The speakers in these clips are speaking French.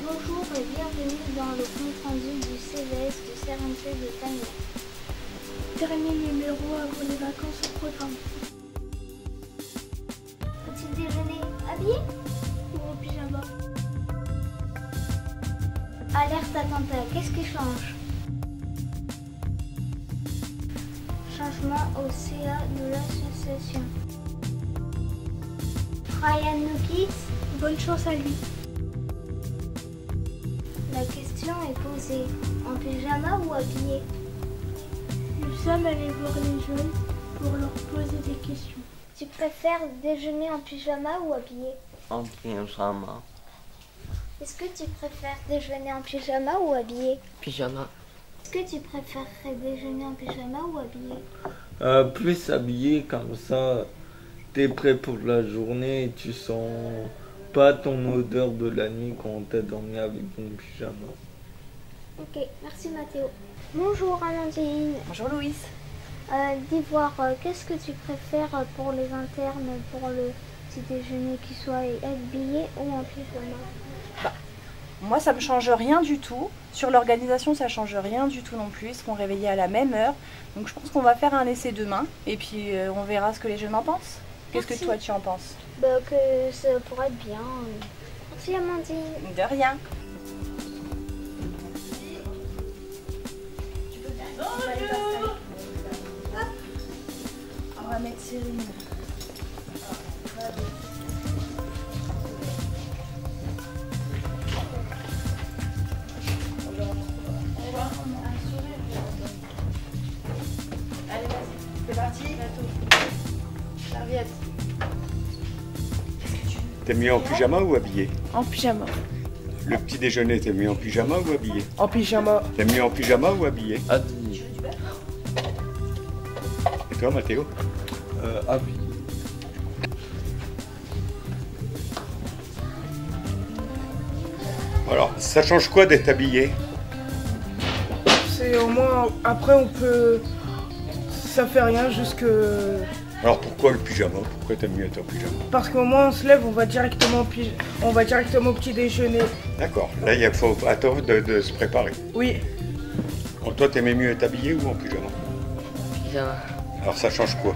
Bonjour et bienvenue dans le compte rendu du CVS de CRMC de Tania. Dernier numéro avant les vacances au programme. Petit déjeuner habillé Ou en pyjama. Alerte attentat, qu'est-ce qui change? Changement au CA de l'association. Ryan nous quitte. Bonne chance à lui. La question est posée. En pyjama ou habillé? Nous sommes allés voir les jeunes pour leur poser des questions. Tu préfères déjeuner en pyjama ou habillé? En pyjama. Est-ce que tu préfères déjeuner en pyjama ou habillé? Pyjama. Est-ce que tu préférerais déjeuner en pyjama ou habillé? Plus habillé, comme ça, t'es prêt pour la journée et tu sens pas ton odeur de la nuit quand t'as dormi avec ton pyjama. Ok, merci Mathéo. Bonjour Amandine. Bonjour Louise. Dis voir, qu'est-ce que tu préfères pour les internes, pour le petit déjeuner, qu'ils soient habillés ou en pyjama? Moi ça me change rien du tout. Sur l'organisation ça change rien du tout non plus. Ils seront réveillés à la même heure. Donc je pense qu'on va faire un essai demain. Et puis on verra ce que les jeunes en pensent. Qu'est-ce que toi tu en penses? Que ça pourrait être bien. Merci Amandine. De rien. On va mettre Cyrine. Allez, vas-y, c'est parti. Serviette. T'es mieux en pyjama ou habillé? En pyjama. Le petit déjeuner, t'es mieux en pyjama ou habillé? En pyjama. T'es mieux en pyjama ou habillé? Habillé. Et toi, Mathéo? Habillé. Alors, ça change quoi d'être habillé? C'est au moins, après on peut, ça fait rien jusque, Alors pourquoi le pyjama? Pourquoi t'aimes mieux être en pyjama? parce qu'au moins on se lève, on va directement au petit déjeuner. D'accord, là il faut attendre de se préparer. Oui, Alors toi t'aimais mieux être habillé ou en pyjama? Pyjama. Alors ça change quoi?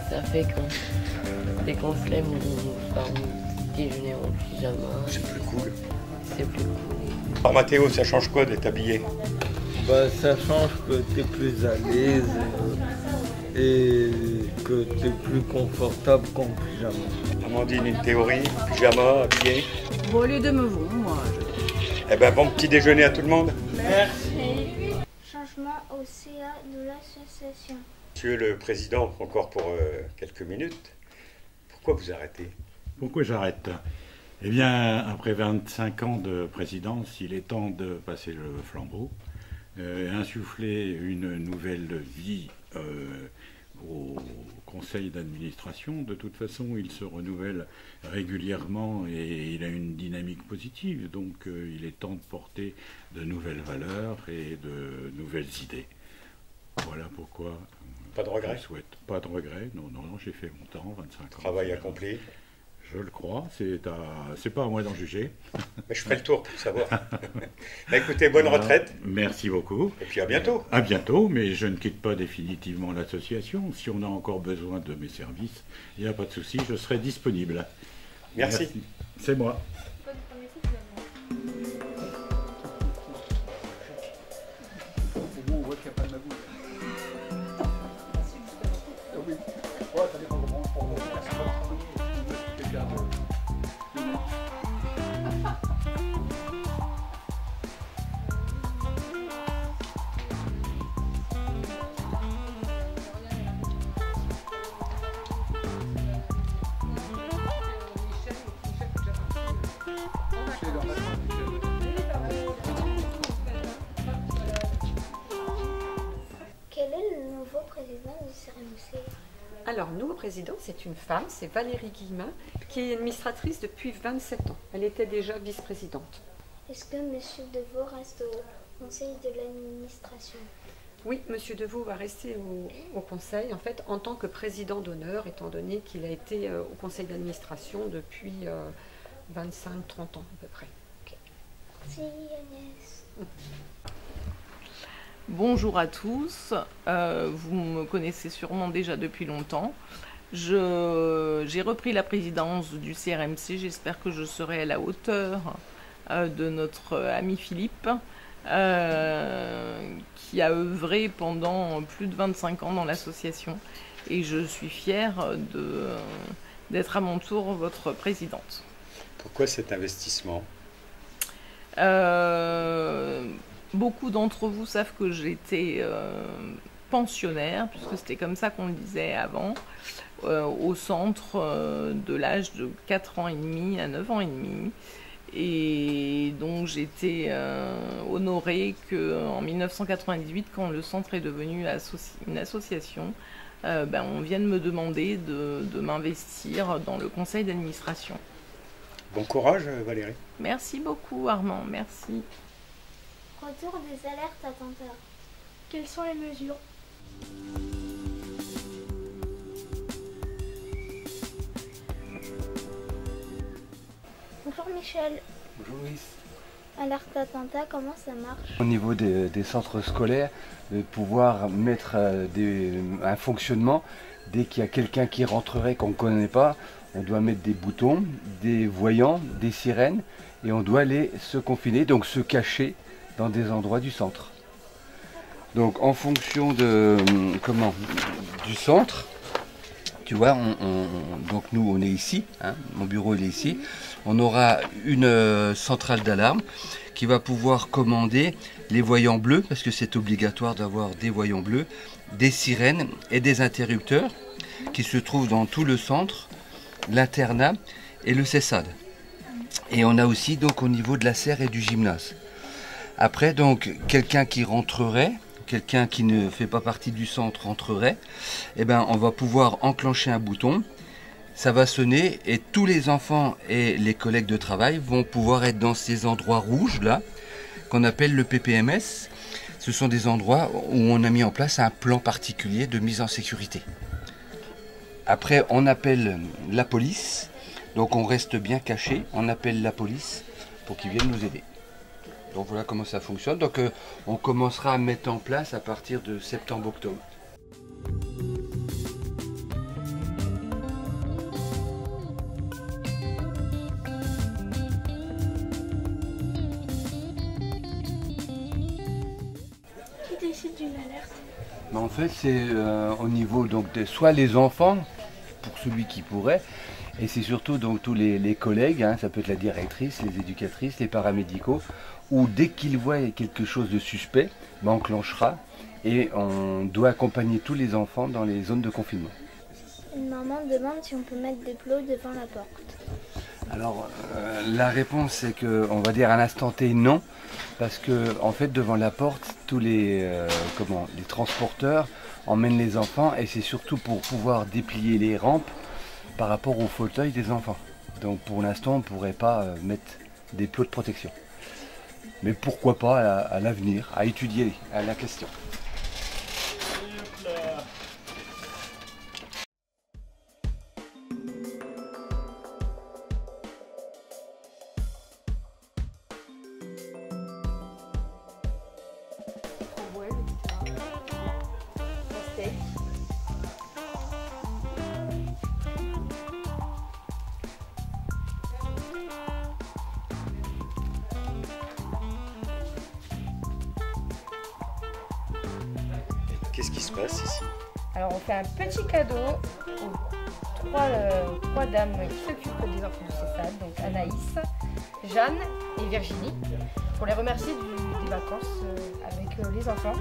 Ça fait qu'on dès qu'on se lève, on part au déjeuner en pyjama. C'est plus cool. C'est plus cool. Alors Mathéo, ça change quoi d'être habillé? Ça change que t'es plus à l'aise et que t'es plus confortable qu'en pyjama. Amandine, une théorie, pyjama, habillé? Bon, les deux me vont, moi. Eh ben bon petit déjeuner à tout le monde. Changement au CA de l'association. Monsieur le Président, encore pour quelques minutes. Pourquoi vous arrêtez? Pourquoi j'arrête? Eh bien, après 25 ans de présidence, il est temps de passer le flambeau, insuffler une nouvelle vie au conseil d'administration. De toute façon, il se renouvelle régulièrement et il a une dynamique positive. Donc, il est temps de porter de nouvelles valeurs et de nouvelles idées. Voilà pourquoi. Pas de regret? Je souhaite. Pas de regret. Non, j'ai fait mon temps, 25 ans. Travail accompli. Je le crois, c'est pas à moi d'en juger. Mais je ferai le tour pour savoir. Écoutez, bonne retraite. Merci beaucoup. Et puis à bientôt. À bientôt, mais je ne quitte pas définitivement l'association. Si on a encore besoin de mes services, il n'y a pas de souci, je serai disponible. Merci. C'est moi. Quel est le nouveau président du CRMC? Alors, nouveau président, c'est une femme, c'est Valérie Guillemin, qui est administratrice depuis 27 ans. Elle était déjà vice-présidente. Est-ce que M. Deveau reste au conseil de l'administration? Oui, Monsieur Deveau va rester au conseil, en fait, en tant que président d'honneur, étant donné qu'il a été au conseil d'administration depuis 25-30 ans à peu près. Okay. Merci Agnès. Bonjour à tous, vous me connaissez sûrement déjà depuis longtemps. J'ai repris la présidence du CRMC, j'espère que je serai à la hauteur de notre ami Philippe, qui a œuvré pendant plus de 25 ans dans l'association. Et je suis fière d'être à mon tour votre présidente. Pourquoi cet investissement ? Beaucoup d'entre vous savent que j'étais pensionnaire, puisque c'était comme ça qu'on le disait avant, au centre de l'âge de 4 ans et demi à 9 ans et demi. Et donc j'étais honorée qu'en 1998, quand le centre est devenu une association, on vienne me demander de m'investir dans le conseil d'administration. Bon courage Valérie. Merci beaucoup Armand, merci. Retour des alertes attentats. Quelles sont les mesures? Bonjour Michel. Bonjour Louis. Alerte attentat, comment ça marche? Au niveau des centres scolaires, de pouvoir mettre un fonctionnement, dès qu'il y a quelqu'un qui rentrerait qu'on ne connaît pas, on doit mettre des boutons, des voyants, des sirènes, et on doit aller se confiner, donc se cacher dans des endroits du centre. Donc en fonction du centre, tu vois, donc nous on est ici, hein, mon bureau il est ici, on aura une centrale d'alarme qui va pouvoir commander les voyants bleus, parce que c'est obligatoire d'avoir des voyants bleus, des sirènes et des interrupteurs qui se trouvent dans tout le centre, l'internat et le CESAD. Et on a aussi donc au niveau de la serre et du gymnase. Après donc quelqu'un qui rentrerait, quelqu'un qui ne fait pas partie du centre rentrerait, eh ben, on va pouvoir enclencher un bouton, ça va sonner et tous les enfants et les collègues de travail vont pouvoir être dans ces endroits rouges là, qu'on appelle le PPMS. Ce sont des endroits où on a mis en place un plan particulier de mise en sécurité. Après on appelle la police, donc on reste bien caché, on appelle la police pour qu'ils viennent nous aider. Donc voilà comment ça fonctionne. Donc on commencera à mettre en place à partir de septembre-octobre. Qui décide d'une alerte? Mais en fait c'est au niveau donc soit les enfants, pour celui qui pourrait, et c'est surtout donc tous les collègues, hein, ça peut être la directrice, les éducatrices, les paramédicaux, où dès qu'ils voient quelque chose de suspect, on enclenchera et on doit accompagner tous les enfants dans les zones de confinement. Une maman demande si on peut mettre des plots devant la porte. Alors la réponse c'est que on va dire à l'instant T non, parce que en fait devant la porte tous les transporteurs emmènent les enfants et c'est surtout pour pouvoir déplier les rampes par rapport au fauteuil des enfants. Donc pour l'instant on ne pourrait pas mettre des plots de protection. Mais pourquoi pas à l'avenir, à étudier la question. Qu'est-ce qui se passe ici? Alors on fait un petit cadeau aux trois dames qui s'occupent des enfants du CESAD, donc Anaïs, Jeanne et Virginie, pour les remercier des vacances avec les enfants.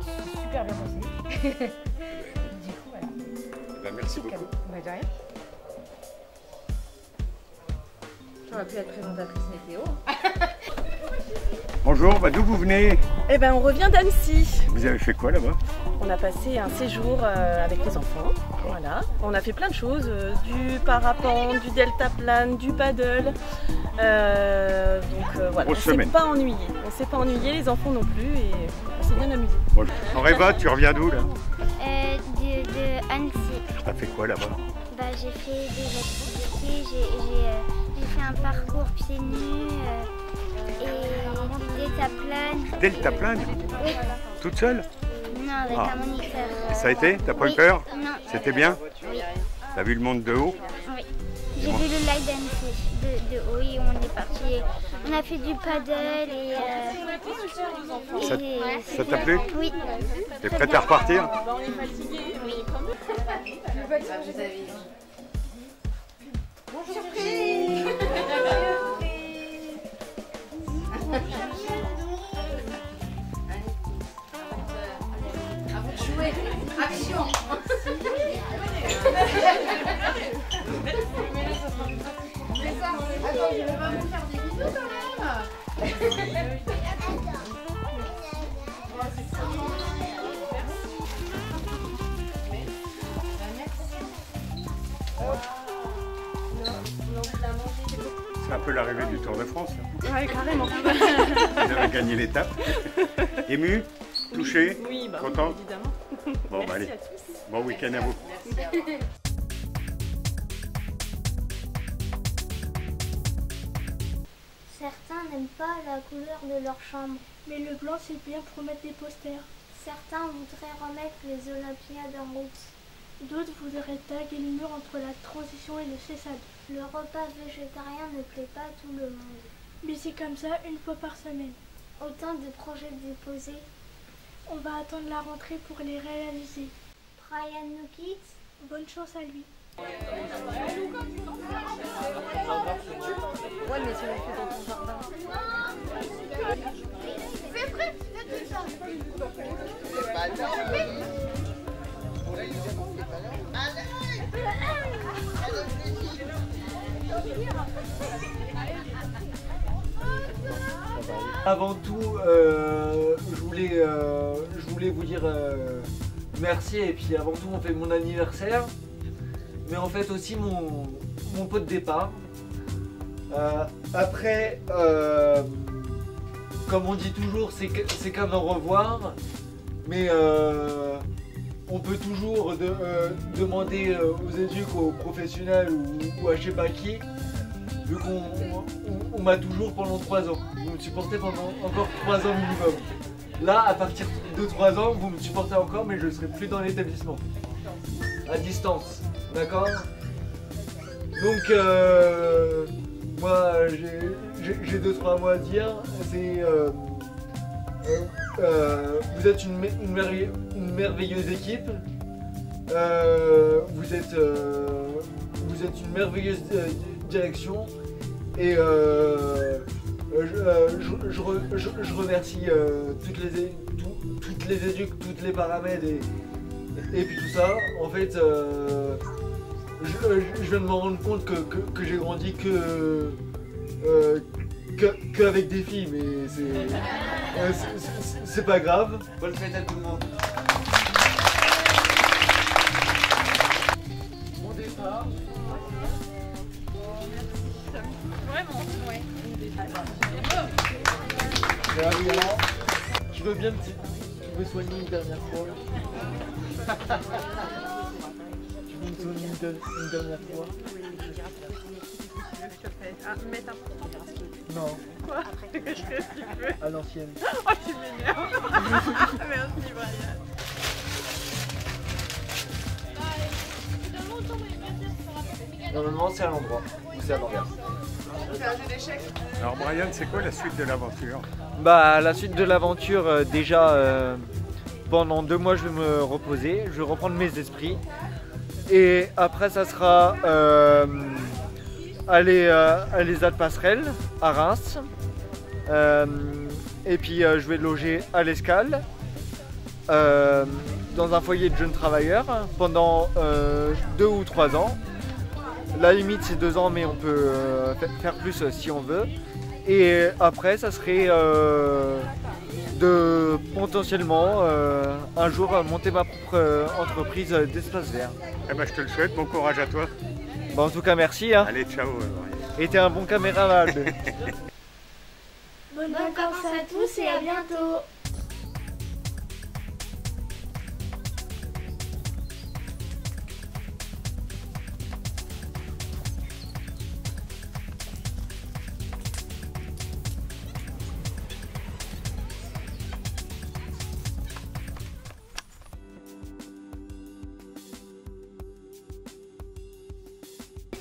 C'est super bien passé. Du coup voilà. Ben, merci beaucoup. De rien. J'aurais pu être présentatrice météo. Bonjour, d'où vous venez? Eh ben, on revient d'Annecy. Vous avez fait quoi là-bas? On a passé un séjour avec les enfants. Voilà. On a fait plein de choses, du parapente, du deltaplane, du paddle. Voilà, on s'est pas ennuyé. On s'est pas ennuyé, les enfants non plus, et on s'est bien amusé. Bonjour. Eva, tu reviens d'où là? De Annecy. T'as fait quoi là-bas? J'ai fait des activités, j'ai fait un parcours pieds nus et deltaplane. Deltaplane? Oui. Toute seule? Non, avec un moniteur. Ça a été? T'as pas eu Oui. peur? Non. C'était bien? Oui. T'as vu le monde de haut? Oui. J'ai vu le light dance de haut et on est parti. On a fait du paddle et. Ça t'a plu? Oui. T'es prête à repartir? Oui. Action. Attends, je vais pas vous faire des bisous quand même. C'est un peu l'arrivée du Tour de France. Ouais, carrément. Vous avez gagné l'étape. Ému? Touché? Oui, bah, content? évidemment. Bon, bah, allez. À tous. Bon week-end à vous. Certains n'aiment pas la couleur de leur chambre. Mais le blanc, c'est bien pour mettre des posters. Certains voudraient remettre les Olympiades en route. D'autres voudraient taguer le mur entre la transition et le CESAD. Le repas végétarien ne plaît pas à tout le monde. Mais c'est comme ça une fois par semaine. Autant de projets déposés. On va attendre la rentrée pour les réaliser. Brian nous quitte. Bonne chance à lui. Ouais, mais tu l'as fait dans ton jardin. C'est prêt. Avant tout, je voulais vous dire merci, et puis avant tout on fait mon anniversaire, mais en fait aussi mon pot de départ. Après, comme on dit toujours, c'est comme un revoir, mais on peut toujours demander aux éduques, aux professionnels ou à je sais pas qui, vu qu'on m'a toujours pendant 3 ans. Vous me supportez pendant encore 3 ans minimum. Là, à partir de 3 ans, vous me supportez encore, mais je ne serai plus dans l'établissement. À distance, d'accord? Donc, moi, j'ai 2-3 mots à dire. C'est... vous êtes une merveilleuse équipe. Vous êtes une merveilleuse direction. Et je remercie toutes les éduques, toutes les paramètres et puis tout ça. En fait, je viens de me rendre compte que j'ai grandi qu'avec des filles, mais c'est pas grave. Bonne fête à tout le monde. Mon départ. Vraiment, ouais. Tu veux bien me soigner une dernière fois? Tu veux me soigner une dernière fois? Ah, mets ta photo. Non. Quoi? Qu'est-ce que tu veux? À l'ancienne. Oh, tu m'énerves. Merci, Brian. Normalement, c'est à l'endroit où c'est à l'envers. Alors Brian, c'est quoi la suite de l'aventure? Bah, la suite de l'aventure, déjà, pendant 2 mois, je vais me reposer, je vais reprendre mes esprits. Et après, ça sera aller à l'ESAD Passerelle, à Reims. Et puis, je vais loger à l'Escale, dans un foyer de jeunes travailleurs, pendant 2 ou 3 ans. La limite, c'est 2 ans, mais on peut faire plus si on veut. Et après, ça serait de potentiellement un jour monter ma propre entreprise d'espace vert. Eh ben, je te le souhaite, bon courage à toi. Bon, en tout cas, merci. Hein. Allez, ciao. Et t'es un bon caméraman. Bonnes vacances à tous et à bientôt.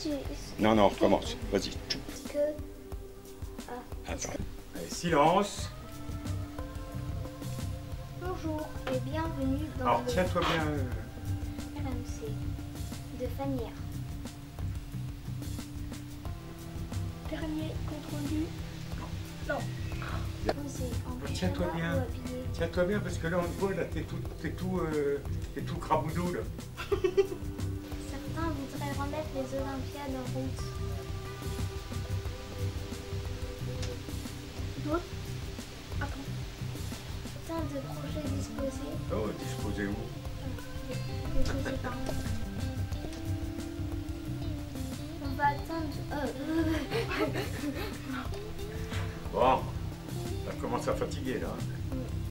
tu... Non, non, recommence. Vas-y. Est-ce que... Attends. Allez, silence. Bonjour et bienvenue dans Alors, le tiens-toi bien. RMC de Fanière. Dernier compte rendu. Non. Posé en Tiens-toi pyjama bien. ou habillé. Tiens-toi bien, parce que là, on te voit, là, t'es tout craboudou, là. Certains voudraient remettre les Olympiades en route. D'autres. Attends. Autant de projets disposés. Oh, disposé où? Déposés par moi. On va atteindre... Bon, ça commence à fatiguer, là.